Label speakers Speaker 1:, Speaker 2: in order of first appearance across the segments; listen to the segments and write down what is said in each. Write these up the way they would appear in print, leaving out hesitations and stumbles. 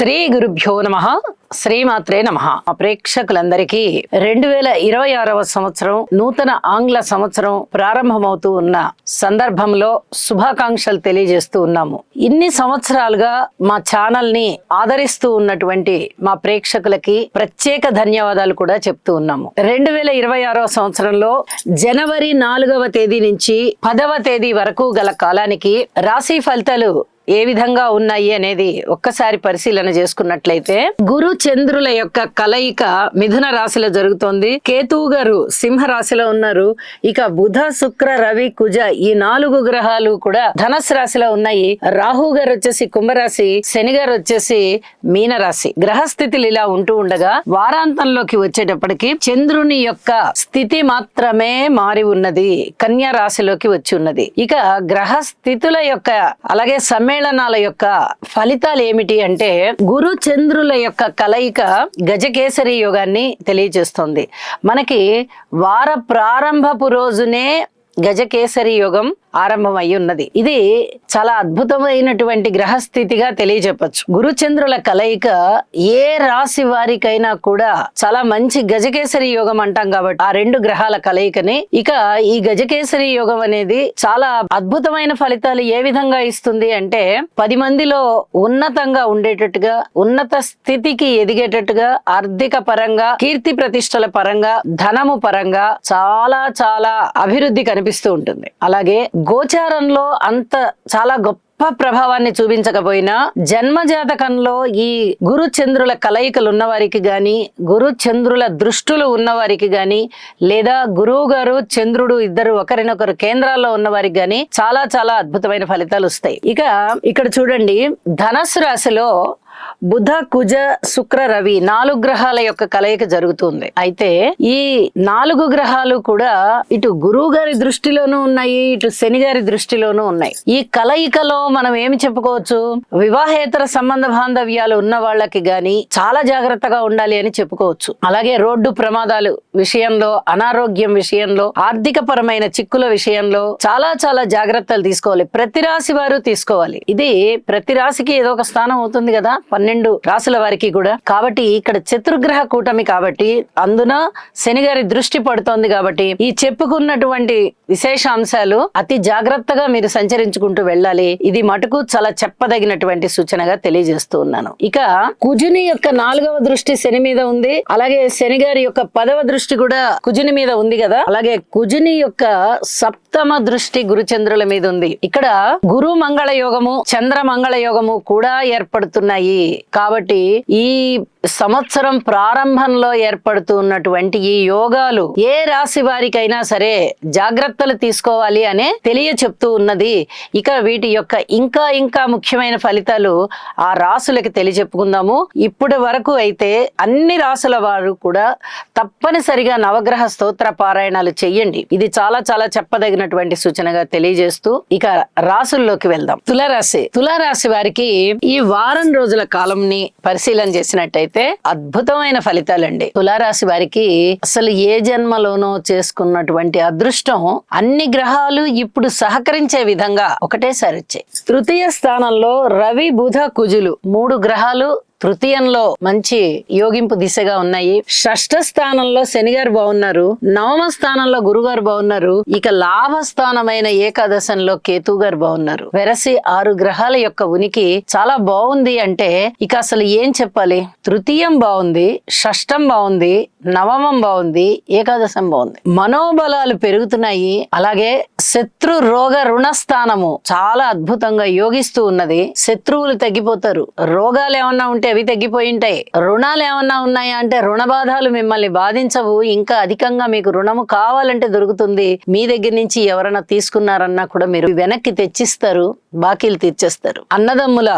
Speaker 1: శ్రీ గురుభ్యో నమః. శ్రీమాత్రే నమః. ప్రేక్షకులందరికీ 2026వ సంవత్సరం నూతన ఆంగ్ల సంవత్సరం ప్రారంభమవుతూ ఉన్న సందర్భంలో శుభాకాంక్షలు తెలియజేస్తూ ఉన్నాము. ఇన్ని సంవత్సరాలుగా మా ఛానల్ ని ఆదరిస్తూ ఉన్నటువంటి మా ప్రేక్షకులకి ప్రత్యేక ధన్యవాదాలు కూడా చెప్తూ ఉన్నాము. 2026వ సంవత్సరంలో జనవరి 4వ తేదీ నుంచి 10వ తేదీ వరకు గల కాలానికి రాశి ఫలితాలు ఏ విధంగా ఉన్నాయి అనేది ఒక్కసారి పరిశీలన చేసుకున్నట్లయితే, గురు చంద్రుల యొక్క కలయిక మిథున రాశిలో జరుగుతోంది. కేతువు గారు సింహ రాశిలో ఉన్నారు. ఇక బుధ శుక్ర రవి కుజ ఈ 4 గ్రహాలు కూడా ధనస్సు రాశిలో ఉన్నాయి. రాహు గారు వచ్చేసి కుంభరాశి, శని గారు వచ్చేసి మీన రాశి. గ్రహస్థితులు ఇలా ఉంటూ ఉండగా వారాంతంలోకి వచ్చేటప్పటికి చంద్రుని యొక్క స్థితి మాత్రమే మారి ఉన్నది, కన్యా రాశిలోకి వచ్చి ఉన్నది. ఇక గ్రహ స్థితుల యొక్క అలాగే సమ్మేళనాల యొక్క ఫలితాలు ఏమిటి అంటే, గురు చంద్రుల యొక్క కలయిక గజకేసరి యోగాన్ని తెలియజేస్తుంది. మనకి వార ప్రారంభపు రోజునే గజకేసరి యోగం ఆరంభమై ఉన్నది. ఇది చాలా అద్భుతమైనటువంటి గ్రహస్థితిగా తెలియజెప్పచ్చు. గురుచంద్రుల కలయిక ఏ రాశి వారికైనా కూడా చాలా మంచి గజకేసరి యోగం అంటాం కాబట్టి ఆ 2 గ్రహాల కలయికని, ఇక ఈ గజకేసరి యోగం అనేది చాలా అద్భుతమైన ఫలితాలు ఏ విధంగా ఇస్తుంది అంటే, 10 మందిలో ఉన్నతంగా ఉండేటట్టుగా, ఉన్నత స్థితికి ఎదిగేటట్టుగా, ఆర్థిక పరంగా, కీర్తి ప్రతిష్టల పరంగా, ధనము పరంగా చాలా చాలా అభివృద్ధి కనిపిస్తూ ఉంటుంది. అలాగే గోచారంలో అంత చాలా గొప్ప ప్రభావాన్ని చూపించకపోయినా జన్మ జాతకంలో ఈ గురు చంద్రుల కలయికలు ఉన్నవారికి గాని, గురు చంద్రుల దృష్టులు ఉన్నవారికి గాని, లేదా గురువు గారు చంద్రుడు ఇద్దరు ఒకరినొకరు కేంద్రాల్లో ఉన్నవారికి గాని చాలా చాలా అద్భుతమైన ఫలితాలు వస్తాయి. ఇక ఇక్కడ చూడండి, ధనస్సు రాశిలో బుధ కుజ శుక్ర రవి 4 గ్రహాల యొక్క కలయిక జరుగుతుంది. అయితే ఈ 4 గ్రహాలు కూడా ఇటు గురువు గారి దృష్టిలోనూ ఉన్నాయి, ఇటు శని గారి దృష్టిలోనూ ఉన్నాయి. ఈ కలయికలో మనం ఏమి చెప్పుకోవచ్చు, వివాహేతర సంబంధ బాంధవ్యాలు ఉన్న వాళ్ళకి గాని చాలా జాగ్రత్తగా ఉండాలి అని చెప్పుకోవచ్చు. అలాగే రోడ్డు ప్రమాదాలు విషయంలో, అనారోగ్యం విషయంలో, ఆర్థిక పరమైన చిక్కుల విషయంలో చాలా చాలా జాగ్రత్తలు తీసుకోవాలి. ప్రతి రాశి వారు తీసుకోవాలి. ఇది ప్రతి రాశికి ఏదో ఒక స్థానం అవుతుంది కదా 12 రాశుల వారికి కూడా. కాబట్టి ఇక్కడ చతుర్గ్రహ కూటమి కాబట్టి, అందున శని గారి దృష్టి పడుతోంది కాబట్టి ఈ చెప్పుకున్నటువంటి విశేషాంశాలు అతి జాగ్రత్తగా మీరు సంచరించుకుంటూ వెళ్ళాలి. ఇది మటుకు చాలా చెప్పదగినటువంటి సూచనగా తెలియజేస్తూ ఉన్నాను. ఇక కుజుని యొక్క 4వ దృష్టి శని మీద ఉంది. అలాగే శని గారి యొక్క 10వ దృష్టి కూడా కుజుని మీద ఉంది కదా. అలాగే కుజుని యొక్క సప్తమ దృష్టి గురుచంద్రుల మీద ఉంది. ఇక్కడ గురు మంగళ యోగము, చంద్ర మంగళ యోగము కూడా ఏర్పడుతున్నాయి. కాబట్టి ఈ సంవత్సరం ప్రారంభంలో ఏర్పడుతూ ఉన్నటువంటి ఈ యోగాలు ఏ రాశి వారికైనా సరే జాగ్రత్తలు తీసుకోవాలి అనే చెప్తూ ఉన్నది. ఇక వీటి యొక్క ఇంకా ముఖ్యమైన ఫలితాలు ఆ రాశులకి తెలియజెప్పుకుందాము. ఇప్పటి వరకు అయితే అన్ని రాశుల వారు కూడా తప్పనిసరిగా నవగ్రహ స్తోత్ర పారాయణాలు చెయ్యండి. ఇది చాలా చాలా చెప్పదగినటువంటి సూచనగా తెలియజేస్తూ ఇక రాశుల్లోకి వెళ్దాం. తులారాశి వారికి ఈ వారం రోజుల కాలంని పరిశీలన చేసినట్టయితే అద్భుతమైన ఫలితాలండి. తులారాశి వారికి అసలు ఏ జన్మలోనో చేసుకున్నటువంటి అదృష్టం అన్ని గ్రహాలు ఇప్పుడు సహకరించే విధంగా ఒకటేసారి వచ్చాయి. తృతీయ స్థానంలో రవి బుధ కుజులు 3 గ్రహాలు తృతీయంలో మంచి యోగింపు దిశగా ఉన్నాయి. షష్ఠ స్థానంలో శని గారు బాగున్నారు. నవమ స్థానంలో గురుగారు బాగున్నారు. ఇక లాభస్థానమైన ఏకాదశంలో కేతు గారు బాగున్నారు. వెరసి 6 గ్రహాల యొక్క ఉనికి చాలా బాగుంది. అంటే ఇక అసలు ఏం చెప్పాలి, తృతీయం బాగుంది, షష్టం బాగుంది, నవమం బాగుంది, ఏకాదశం బాగుంది. మనోబలాలు పెరుగుతున్నాయి. అలాగే శత్రు రోగ రుణస్థానము చాలా అద్భుతంగా యోగిస్తూ ఉన్నది. శత్రువులు తగ్గిపోతారు. రోగాలు ఏమన్నా ఉంటే అవి తగ్గిపోయి ఉంటాయి. రుణాలు ఏమన్నా ఉన్నాయా అంటే రుణ బాధలు మిమ్మల్ని బాధించవు. ఇంకా అధికంగా మీకు రుణము కావాలంటే దొరుకుతుంది. మీ దగ్గర నుంచి ఎవరైనా తీసుకున్నారన్నా కూడా మీరు వెనక్కి తెచ్చిస్తారు, బాకీలు తీర్చేస్తారు. అన్నదమ్ముల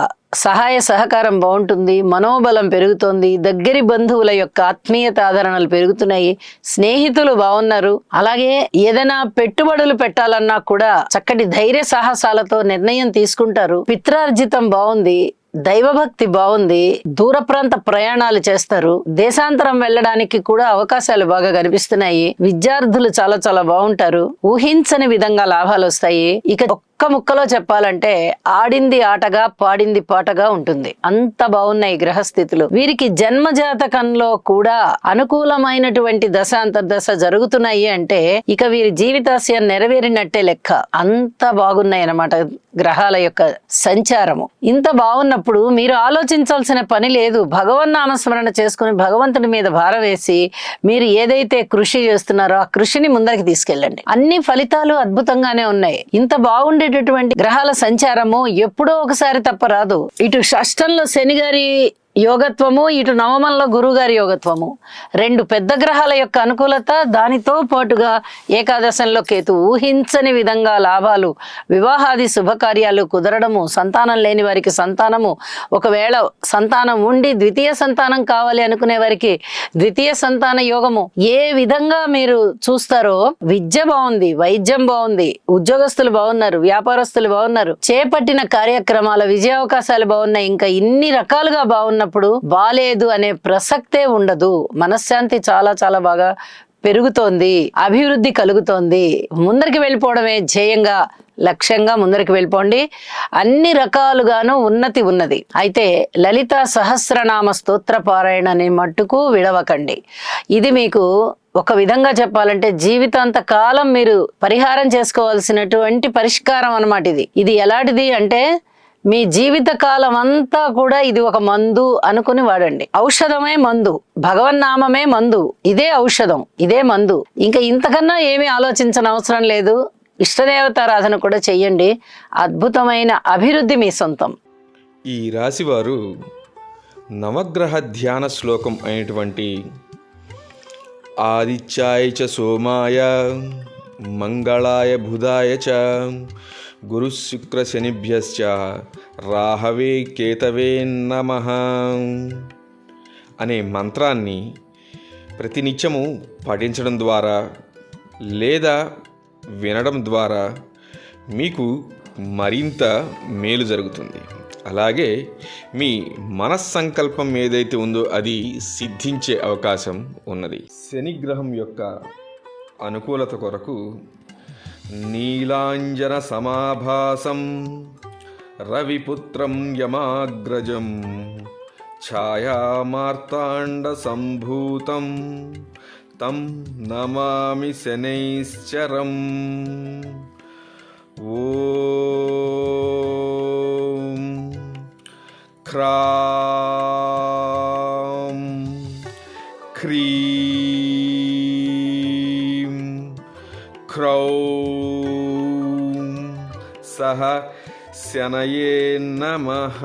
Speaker 1: సహాయ సహకారం బాగుంటుంది. మనోబలం పెరుగుతోంది. దగ్గరి బంధువుల యొక్క ఆత్మీయత ఆదరణలు పెరుగుతున్నాయి. స్నేహితులు బాగున్నారు. అలాగే ఏదైనా పెట్టుబడులు పెట్టాలన్నా కూడా చక్కటి ధైర్య సాహసాలతో నిర్ణయం తీసుకుంటారు. పిత్రార్జితం బాగుంది. దైవభక్తి బాగుంది, దూర ప్రాంత ప్రయాణాలు చేస్తారు, దేశాంతరం వెళ్ళడానికి కూడా అవకాశాలు బాగా కనిపిస్తున్నాయి, విద్యార్థులు చాలా చాలా బాగుంటారు, ఊహించని విధంగా లాభాలు వస్తాయి. ఇక ఒక్క ముక్కలో చెప్పాలంటే ఆడింది ఆటగా పాడింది పాటగా ఉంటుంది. అంత బాగున్నాయి గ్రహస్థితులు. వీరికి జన్మ జాతకంలో కూడా అనుకూలమైనటువంటి దశ అంతర్దశ జరుగుతున్నాయి అంటే ఇక వీరి జీవితాశయం నెరవేరినట్టే లెక్క. అంత బాగున్నాయి అన్నమాట గ్రహాల యొక్క సంచారము. ఇంత బాగున్నప్పుడు మీరు ఆలోచించాల్సిన పని లేదు. భగవన్నామస్మరణ చేసుకుని భగవంతుడి మీద భారం వేసి మీరు ఏదైతే కృషి చేస్తున్నారో ఆ కృషిని ముందరికి తీసుకెళ్ళండి. అన్ని ఫలితాలు అద్భుతంగానే ఉన్నాయి. ఇంత బాగుండేటటువంటి గ్రహాల సంచారము ఎప్పుడో ఒకసారి తప్ప రాదు. ఇటు షష్టంలో శని గారి యోగత్వము, ఇటు నవమంలో గురువు గారి యోగత్వము, రెండు పెద్ద గ్రహాల యొక్క అనుకూలత, దానితో పాటుగా ఏకాదశంలో కేతు, ఊహించని విధంగా లాభాలు, వివాహాది శుభకార్యాలు కుదరడము, సంతానం లేని వారికి సంతానము, ఒకవేళ సంతానం ఉండి ద్వితీయ సంతానం కావాలి అనుకునే వారికి ద్వితీయ సంతాన యోగము. ఏ విధంగా మీరు చూస్తారో విద్య బాగుంది, వైద్యం బాగుంది, ఉద్యోగస్తులు బాగున్నారు, వ్యాపారస్తులు బాగున్నారు, చేపట్టిన కార్యక్రమాల విజయావకాశాలు బాగున్నాయి. ఇంకా ఇన్ని రకాలుగా బాగున్నప్పుడు బాలేదు అనే ప్రసక్తే ఉండదు. మనశ్శాంతి చాలా చాలా బాగా పెరుగుతోంది, అభివృద్ధి కలుగుతోంది. ముందరికి వెళ్ళిపోవడమే ధ్యేయంగా, లక్ష్యంగా ముందరికి వెళ్ళిపోండి. అన్ని రకాలుగాను ఉన్నతి ఉన్నది. అయితే లలిత సహస్రనామ స్తోత్ర పారాయణని మట్టుకు విడవకండి. ఇది మీకు ఒక విధంగా చెప్పాలంటే జీవితాంత కాలం మీరు పరిహారం చేసుకోవాల్సినటువంటి పరిష్కారం అన్నమాట. ఇది ఎలాంటిది అంటే మీ జీవిత కాలం అంతా కూడా ఇది ఒక మందు అనుకుని వాడండి. ఔషధమే మందు, భగవన్నామమే మందు, ఇదే ఔషధం, ఇదే మందు. ఇంకా ఇంతకన్నా ఏమీ ఆలోచించని అవసరం లేదు. ఇష్టదేవతారాధన కూడా చెయ్యండి. అద్భుతమైన అభివృద్ధి మీ సొంతం.
Speaker 2: ఈ రాశివారు నవగ్రహ ధ్యాన శ్లోకం అయినటువంటి ఆదిత్యాయ చ సోమాయ మంగళాయ బుధాయ చ గురు శుక్ర శనిభ్యశ్చ రాహవే కేతవే నమః అనే మంత్రాన్ని ప్రతినిత్యము పఠించడం ద్వారా లేదా వినడం ద్వారా మీకు మరింత మేలు జరుగుతుంది. అలాగే మీ మనస్సంకల్పం ఏదైతే ఉందో అది సిద్ధించే అవకాశం ఉన్నది. శని గ్రహం యొక్క అనుకూలత కొరకు నీలాంజన సమాభాసం రవిపుత్రం యమాగ్రజం ఛాయామార్తాండ సంభూతం తం నమామి శనైశ్చరం. ఓం క్రాం క్రీం క్రౌం సహ శనయే నమః.